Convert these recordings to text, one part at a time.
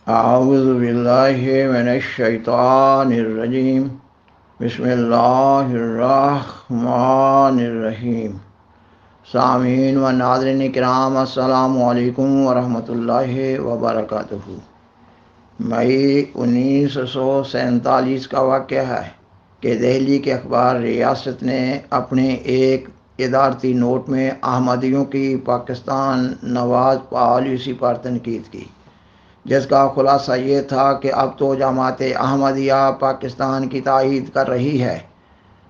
اعوذ باللہ من الشیطان الرجیم بسم اللہ الرحمن الرحیم۔ سامعین و ناظرین کرام، السلام علیکم ورحمۃ اللہ وبرکاتہ۔ مئی 1947 کا واقعہ ہے کہ دہلی کے اخبار ریاست نے اپنے ایک ادارتی نوٹ میں احمدیوں کی پاکستان نواز پالیسی پر تنقید کی، جس کا خلاصہ یہ تھا کہ اب تو جماعت احمدیہ پاکستان کی تائید کر رہی ہے،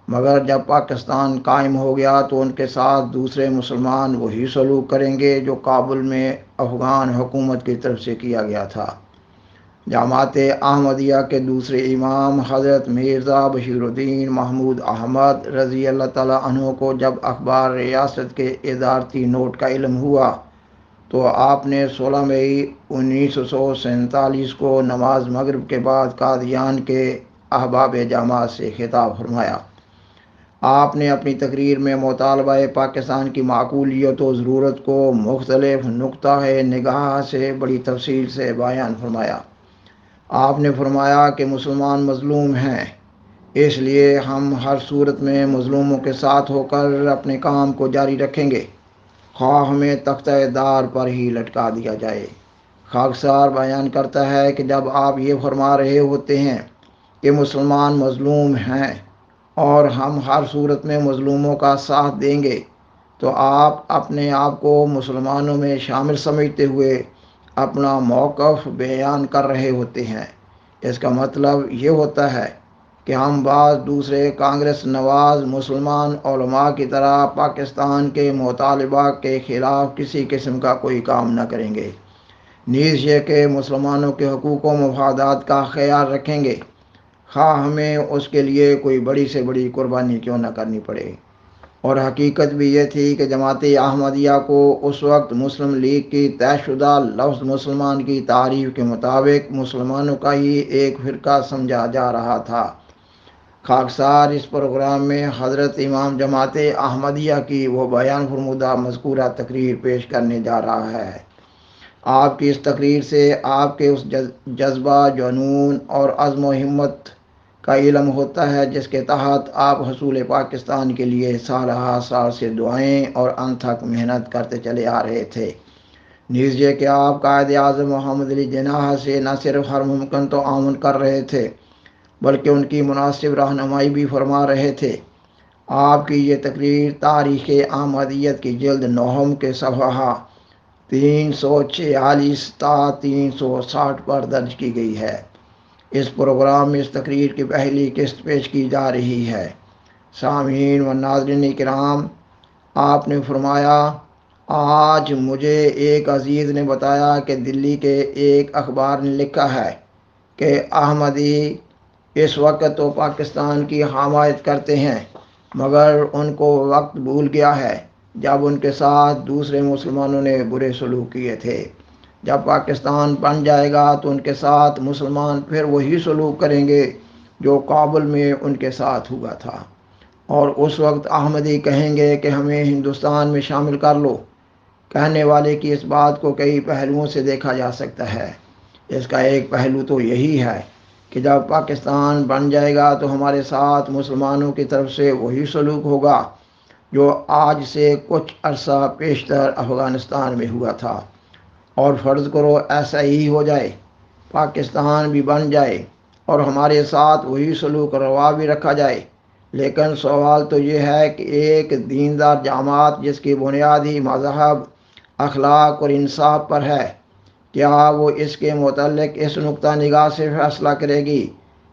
مگر جب پاکستان قائم ہو گیا تو ان کے ساتھ دوسرے مسلمان وہی سلوک کریں گے جو کابل میں افغان حکومت کی طرف سے کیا گیا تھا۔ جماعت احمدیہ کے دوسرے امام حضرت مرزا بشیر الدین محمود احمد رضی اللہ تعالیٰ عنہ کو جب اخبار ریاست کے ادارتی نوٹ کا علم ہوا تو آپ نے 16 مئی 1947 کو نماز مغرب کے بعد قادیان کے احباب جماعت سے خطاب فرمایا۔ آپ نے اپنی تقریر میں مطالبہ پاکستان کی معقولیت و ضرورت کو مختلف نقطہ نگاہ سے بڑی تفصیل سے بیان فرمایا۔ آپ نے فرمایا کہ مسلمان مظلوم ہیں، اس لیے ہم ہر صورت میں مظلوموں کے ساتھ ہو کر اپنے کام کو جاری رکھیں گے، خواہ ہمیں تختہ دار پر ہی لٹکا دیا جائے۔ خاکسار بیان کرتا ہے کہ جب آپ یہ فرما رہے ہوتے ہیں کہ مسلمان مظلوم ہیں اور ہم ہر صورت میں مظلوموں کا ساتھ دیں گے، تو آپ اپنے آپ کو مسلمانوں میں شامل سمجھتے ہوئے اپنا موقف بیان کر رہے ہوتے ہیں۔ اس کا مطلب یہ ہوتا ہے کہ ہم بعض دوسرے کانگریس نواز مسلمان علماء کی طرح پاکستان کے مطالبہ کے خلاف کسی قسم کا کوئی کام نہ کریں گے، نیز یہ کہ مسلمانوں کے حقوق و مفادات کا خیال رکھیں گے، خواہ ہمیں اس کے لیے کوئی بڑی سے بڑی قربانی کیوں نہ کرنی پڑے۔ اور حقیقت بھی یہ تھی کہ جماعت احمدیہ کو اس وقت مسلم لیگ کی طے شدہ لفظ مسلمان کی تعریف کے مطابق مسلمانوں کا ہی ایک فرقہ سمجھا جا رہا تھا۔ خاکسار اس پروگرام میں حضرت امام جماعت احمدیہ کی وہ بیان فرمودہ مذکورہ تقریر پیش کرنے جا رہا ہے۔ آپ کی اس تقریر سے آپ کے اس جذبہ، جنون اور عزم و ہمت کا علم ہوتا ہے جس کے تحت آپ حصول پاکستان کے لیے سال ہر سال سے دعائیں اور انتھک محنت کرتے چلے آ رہے تھے، نیز یہ کہ آپ قائد اعظم محمد علی جناح سے نہ صرف ہر ممکن تعاون کر رہے تھے بلکہ ان کی مناسب رہنمائی بھی فرما رہے تھے۔ آپ کی یہ تقریر تاریخ احمدیت کی جلد نہم کے صفحہ 346 تا 360 پر درج کی گئی ہے۔ اس پروگرام میں اس تقریر کی پہلی قسط پیش کی جا رہی ہے۔ سامعین و ناظرین کرام، آپ نے فرمایا، آج مجھے ایک عزیز نے بتایا کہ دلی کے ایک اخبار نے لکھا ہے کہ احمدی اس وقت تو پاکستان کی حمایت کرتے ہیں، مگر ان کو وقت بھول گیا ہے جب ان کے ساتھ دوسرے مسلمانوں نے برے سلوک کیے تھے۔ جب پاکستان بن جائے گا تو ان کے ساتھ مسلمان پھر وہی سلوک کریں گے جو کابل میں ان کے ساتھ ہوا تھا، اور اس وقت احمدی کہیں گے کہ ہمیں ہندوستان میں شامل کر لو۔ کہنے والے کی اس بات کو کئی پہلوؤں سے دیکھا جا سکتا ہے۔ اس کا ایک پہلو تو یہی ہے کہ جب پاکستان بن جائے گا تو ہمارے ساتھ مسلمانوں کی طرف سے وہی سلوک ہوگا جو آج سے کچھ عرصہ پیشتر افغانستان میں ہوا تھا۔ اور فرض کرو ایسا ہی ہو جائے، پاکستان بھی بن جائے اور ہمارے ساتھ وہی سلوک روا بھی رکھا جائے، لیکن سوال تو یہ ہے کہ ایک دیندار جماعت جس کی بنیادی مذہب، اخلاق اور انصاف پر ہے، کیا وہ اس کے متعلق اس نقطہ نگاہ سے فیصلہ کرے گی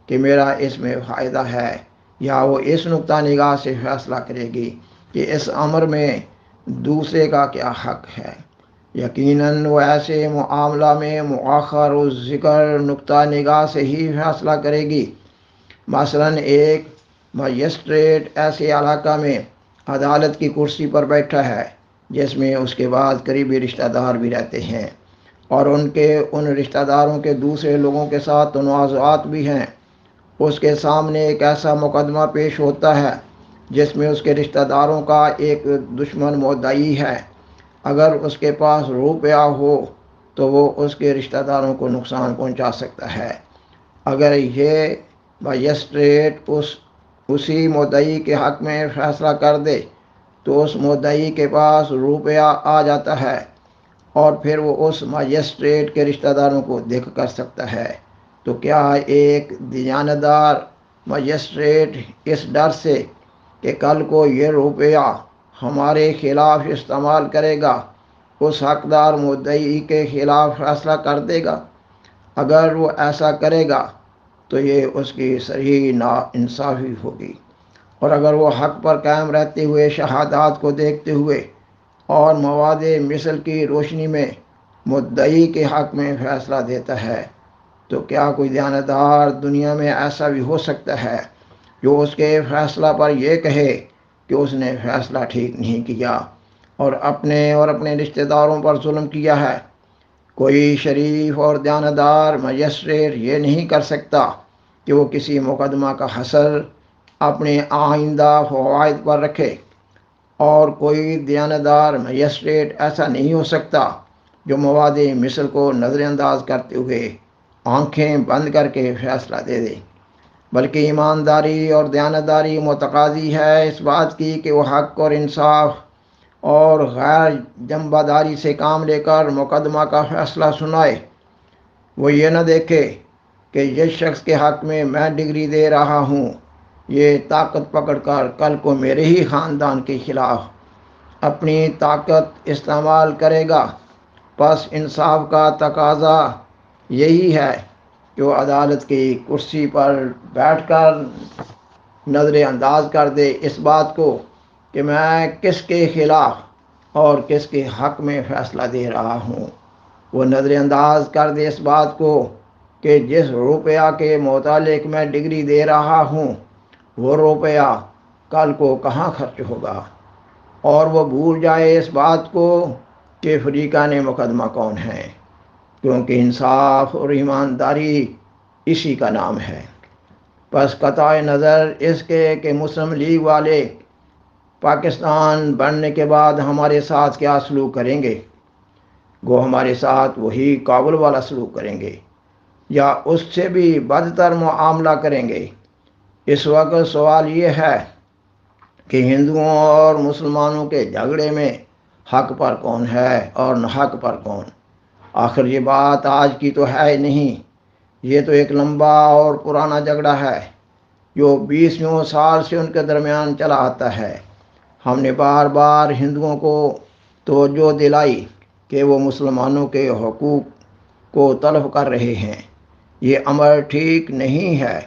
کہ میرا اس میں فائدہ ہے، یا وہ اس نقطہ نگاہ سے فیصلہ کرے گی کہ اس امر میں دوسرے کا کیا حق ہے؟ یقیناً وہ ایسے معاملہ میں مؤخر و ذکر نقطہ نگاہ سے ہی فیصلہ کرے گی۔ مثلاً ایک مجسٹریٹ ایسے علاقہ میں عدالت کی کرسی پر بیٹھا ہے جس میں اس کے بعد قریبی رشتہ دار بھی رہتے ہیں، اور ان رشتہ داروں کے دوسرے لوگوں کے ساتھ تنازعات بھی ہیں۔ اس کے سامنے ایک ایسا مقدمہ پیش ہوتا ہے جس میں اس کے رشتہ داروں کا ایک دشمن مدعی ہے۔ اگر اس کے پاس روپیہ ہو تو وہ اس کے رشتہ داروں کو نقصان پہنچا سکتا ہے۔ اگر یہ مجسٹریٹ اسی مدعی کے حق میں فیصلہ کر دے تو اس مدعی کے پاس روپیہ آ جاتا ہے اور پھر وہ اس مجسٹریٹ کے رشتہ داروں کو دیکھ کر سکتا ہے۔ تو کیا ایک دیانتدار مجسٹریٹ اس ڈر سے کہ کل کو یہ روپیہ ہمارے خلاف استعمال کرے گا اس حقدار مدعی کے خلاف فیصلہ کر دے گا؟ اگر وہ ایسا کرے گا تو یہ اس کی صریح ناانصافی ہوگی، اور اگر وہ حق پر قائم رہتے ہوئے شہادات کو دیکھتے ہوئے اور مواد مثل کی روشنی میں مدعی کے حق میں فیصلہ دیتا ہے تو کیا کوئی دیانتدار دنیا میں ایسا بھی ہو سکتا ہے جو اس کے فیصلہ پر یہ کہے کہ اس نے فیصلہ ٹھیک نہیں کیا اور اپنے رشتہ داروں پر ظلم کیا ہے؟ کوئی شریف اور دیانتدار مجسٹریٹ یہ نہیں کر سکتا کہ وہ کسی مقدمہ کا حصر اپنے آئندہ فوائد پر رکھے، اور کوئی دیانتدار مجسٹریٹ ایسا نہیں ہو سکتا جو مواد مثل کو نظر انداز کرتے ہوئے آنکھیں بند کر کے فیصلہ دے دے، بلکہ ایمانداری اور دیانتداری متقاضی ہے اس بات کی کہ وہ حق اور انصاف اور غیر جنبہ داری سے کام لے کر مقدمہ کا فیصلہ سنائے۔ وہ یہ نہ دیکھے کہ جس شخص کے حق میں ڈگری دے رہا ہوں یہ طاقت پکڑ کر کل کو میرے ہی خاندان کے خلاف اپنی طاقت استعمال کرے گا۔ پس انصاف کا تقاضا یہی ہے کہ وہ عدالت کی کرسی پر بیٹھ کر نظر انداز کر دے اس بات کو کہ میں کس کے خلاف اور کس کے حق میں فیصلہ دے رہا ہوں۔ وہ نظر انداز کر دے اس بات کو کہ جس روپیہ کے متعلق میں ڈگری دے رہا ہوں وہ روپیہ کل کو کہاں خرچ ہوگا، اور وہ بھول جائے اس بات کو کہ فریقان مقدمہ کون ہیں، کیونکہ انصاف اور ایمانداری اسی کا نام ہے۔ پس قطع نظر اس کے کہ مسلم لیگ والے پاکستان بننے کے بعد ہمارے ساتھ کیا سلوک کریں گے، وہ ہمارے ساتھ وہی کابل والا سلوک کریں گے یا اس سے بھی بدتر معاملہ کریں گے۔ اس وقت سوال یہ ہے کہ ہندوؤں اور مسلمانوں کے جھگڑے میں حق پر کون ہے اور ناحق پر کون؟ آخر یہ بات آج کی تو ہے نہیں، یہ تو ایک لمبا اور پرانا جھگڑا ہے جو 20 سال سے ان کے درمیان چلا آتا ہے۔ ہم نے بار بار ہندوؤں کو توجہ دلائی کہ وہ مسلمانوں کے حقوق کو تلف کر رہے ہیں، یہ عمل ٹھیک نہیں ہے۔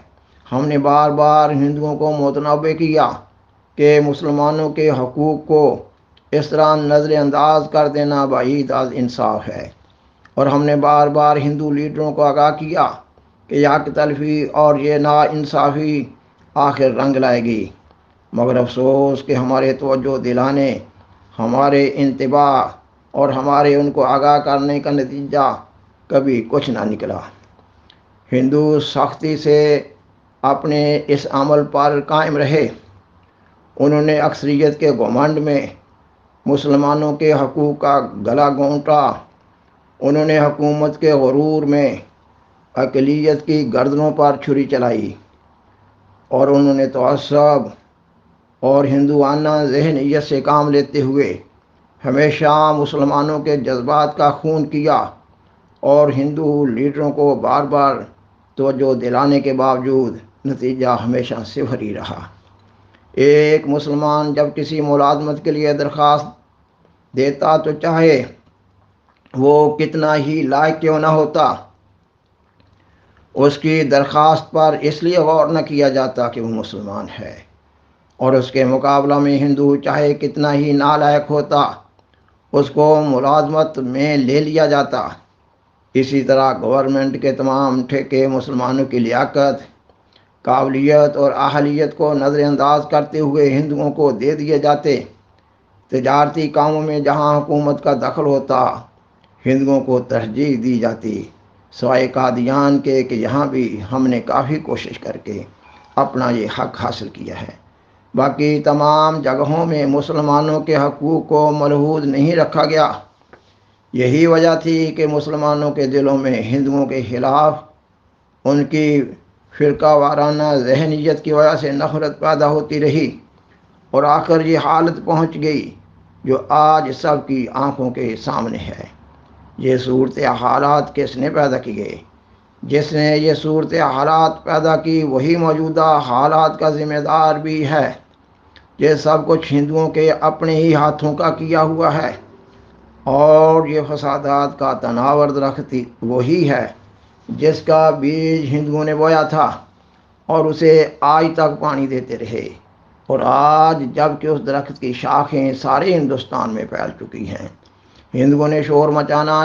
ہم نے بار بار ہندوؤں کو متنبہ کیا کہ مسلمانوں کے حقوق کو اس طرح نظر انداز کر دینا بعید از انصاف ہے، اور ہم نے بار بار ہندو لیڈروں کو آگاہ کیا کہ یہ حق تلفی اور یہ ناانصافی آخر رنگ لائے گی، مگر افسوس کہ ہمارے توجہ دلانے، ہمارے انتباہ اور ہمارے ان کو آگاہ کرنے کا نتیجہ کبھی کچھ نہ نکلا۔ ہندو سختی سے اپنے اس عمل پر قائم رہے۔ انہوں نے اکثریت کے گھمنڈ میں مسلمانوں کے حقوق کا گلا گھونٹا، انہوں نے حکومت کے غرور میں اقلیت کی گردنوں پر چھری چلائی، اور انہوں نے تعصب اور ہندوانہ ذہنیت سے کام لیتے ہوئے ہمیشہ مسلمانوں کے جذبات کا خون کیا، اور ہندو لیڈروں کو بار بار توجہ دلانے کے باوجود نتیجہ ہمیشہ صفر ہی رہا۔ ایک مسلمان جب کسی ملازمت کے لیے درخواست دیتا تو چاہے وہ کتنا ہی لائق کیوں نہ ہوتا، اس کی درخواست پر اس لیے غور نہ کیا جاتا کہ وہ مسلمان ہے، اور اس کے مقابلہ میں ہندو چاہے کتنا ہی نالائق ہوتا اس کو ملازمت میں لے لیا جاتا۔ اسی طرح گورنمنٹ کے تمام ٹھیکے مسلمانوں کی لیاقت، قابلیت اور اہلیت کو نظر انداز کرتے ہوئے ہندوؤں کو دے دیے جاتے۔ تجارتی کاموں میں جہاں حکومت کا دخل ہوتا ہندوؤں کو ترجیح دی جاتی، سوائے قادیان کے کہ یہاں بھی ہم نے کافی کوشش کر کے اپنا یہ حق حاصل کیا ہے۔ باقی تمام جگہوں میں مسلمانوں کے حقوق کو ملحوظ نہیں رکھا گیا۔ یہی وجہ تھی کہ مسلمانوں کے دلوں میں ہندوؤں کے خلاف ان کی فرقہ وارانہ ذہنیت کی وجہ سے نفرت پیدا ہوتی رہی، اور آخر یہ حالت پہنچ گئی جو آج سب کی آنکھوں کے سامنے ہے۔ یہ صورت حالات کس نے پیدا کیے؟ جس نے یہ صورت حالات پیدا کی وہی موجودہ حالات کا ذمہ دار بھی ہے۔ یہ سب کچھ ہندوؤں کے اپنے ہی ہاتھوں کا کیا ہوا ہے، اور یہ فسادات کا تناور درخت وہی ہے جس کا بیج ہندوؤں نے بویا تھا اور اسے آج تک پانی دیتے رہے، اور آج جب کہ اس درخت کی شاخیں سارے ہندوستان میں پھیل چکی ہیں، ہندوؤں نے شور مچانا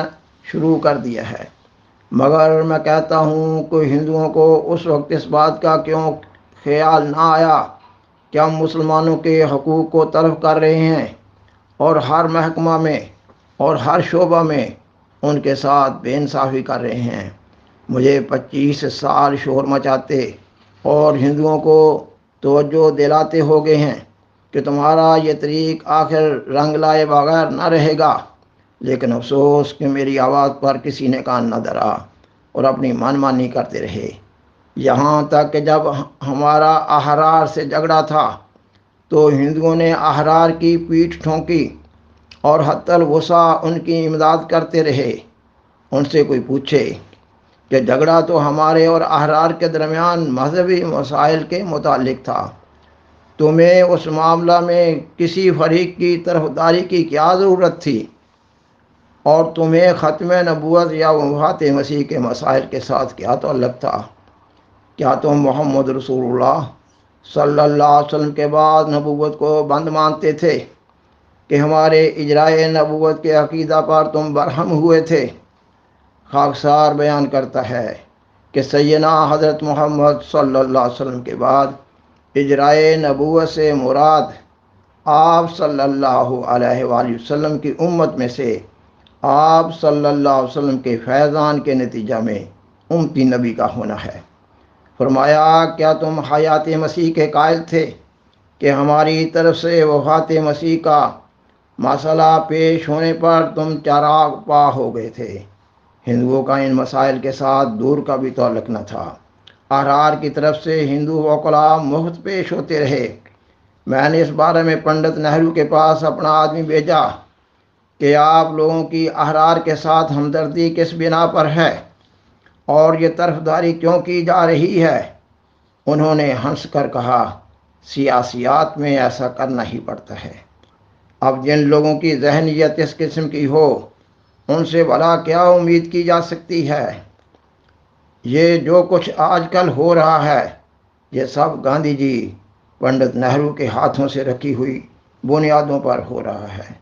شروع کر دیا ہے۔ مگر میں کہتا ہوں کہ ہندوؤں کو اس وقت اس بات کا کیوں خیال نہ آیا کہ ہم مسلمانوں کے حقوق کو طلب کر رہے ہیں، اور ہر محکمہ میں اور ہر شعبہ میں ان کے ساتھ بے انصافی کر رہے ہیں۔ مجھے 25 سال شور مچاتے اور ہندوؤں کو توجہ دلاتے ہو گئے ہیں کہ تمہارا یہ طریق آخر رنگ لائے بغیر نہ رہے گا، لیکن افسوس کہ میری آواز پر کسی نے کان نہ دھرا اور اپنی من مانی کرتے رہے، یہاں تک کہ جب ہمارا احرار سے جھگڑا تھا تو ہندوؤں نے احرار کی پیٹھ ٹھونکی اور حتی الوسع ان کی امداد کرتے رہے۔ ان سے کوئی پوچھے کہ جھگڑا تو ہمارے اور احرار کے درمیان مذہبی مسائل کے متعلق تھا، تمہیں اس معاملہ میں کسی فریق کی طرفداری کی کیا ضرورت تھی؟ اور تمہیں ختم نبوت یا وفات مسیح کے مسائل کے ساتھ کیا تعلق تھا؟ کیا تم محمد رسول اللہ صلی اللہ علیہ وسلم کے بعد نبوت کو بند مانتے تھے کہ ہمارے اجرائے نبوت کے عقیدہ پر تم برہم ہوئے تھے؟ خاکسار بیان کرتا ہے کہ سیدنا حضرت محمد صلی اللہ علیہ وسلم کے بعد اجرائے نبوت سے مراد آپ صلی اللہ علیہ وآلہ وسلم کی امت میں سے آپ صلی اللہ علیہ وسلم کے فیضان کے نتیجہ میں امتی نبی کا ہونا ہے۔ فرمایا، کیا تم حیات مسیح کے قائل تھے کہ ہماری طرف سے وفات مسیح کا مسئلہ پیش ہونے پر تم چراغ پا ہو گئے تھے؟ ہندوؤں کا ان مسائل کے ساتھ دور کا بھی تعلق نہ تھا۔ احرار کی طرف سے ہندو وکلاء مفت پیش ہوتے رہے۔ میں نے اس بارے میں پنڈت نہرو کے پاس اپنا آدمی بھیجا کہ آپ لوگوں کی احرار کے ساتھ ہمدردی کس بنا پر ہے اور یہ طرفداری کیوں کی جا رہی ہے؟ انہوں نے ہنس کر کہا، سیاسیات میں ایسا کرنا ہی پڑتا ہے۔ اب جن لوگوں کی ذہنیت اس قسم کی ہو ان سے بھلا کیا امید کی جا سکتی ہے؟ یہ جو کچھ آج کل ہو رہا ہے یہ سب گاندھی جی پنڈت نہرو کے ہاتھوں سے رکھی ہوئی بنیادوں پر ہو رہا ہے۔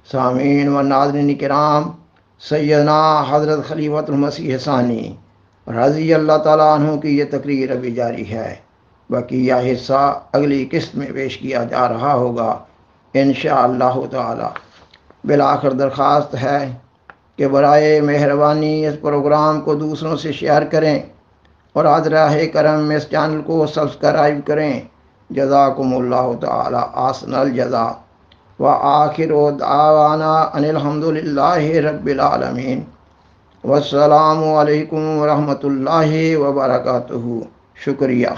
سامعین و ناظرین کرام، سیدنا حضرت خلیفۃ المسیح ثانی رضی اللہ تعالیٰ عنہ کی یہ تقریر ابھی جاری ہے، بقیہ حصہ اگلی قسط میں پیش کیا جا رہا ہوگا انشاءاللہ تعالی۔ بالآخر درخواست ہے کہ برائے مہربانی اس پروگرام کو دوسروں سے شیئر کریں اور حضرہ کرم اس چینل کو سبسکرائب کریں۔ جزاکم اللہ تعالی احسن الجزاء، وآخر دعوانا ان الحمدللہ رب العالمین، والسلام علیکم ورحمۃ اللہ وبرکاتہ۔ شکریہ۔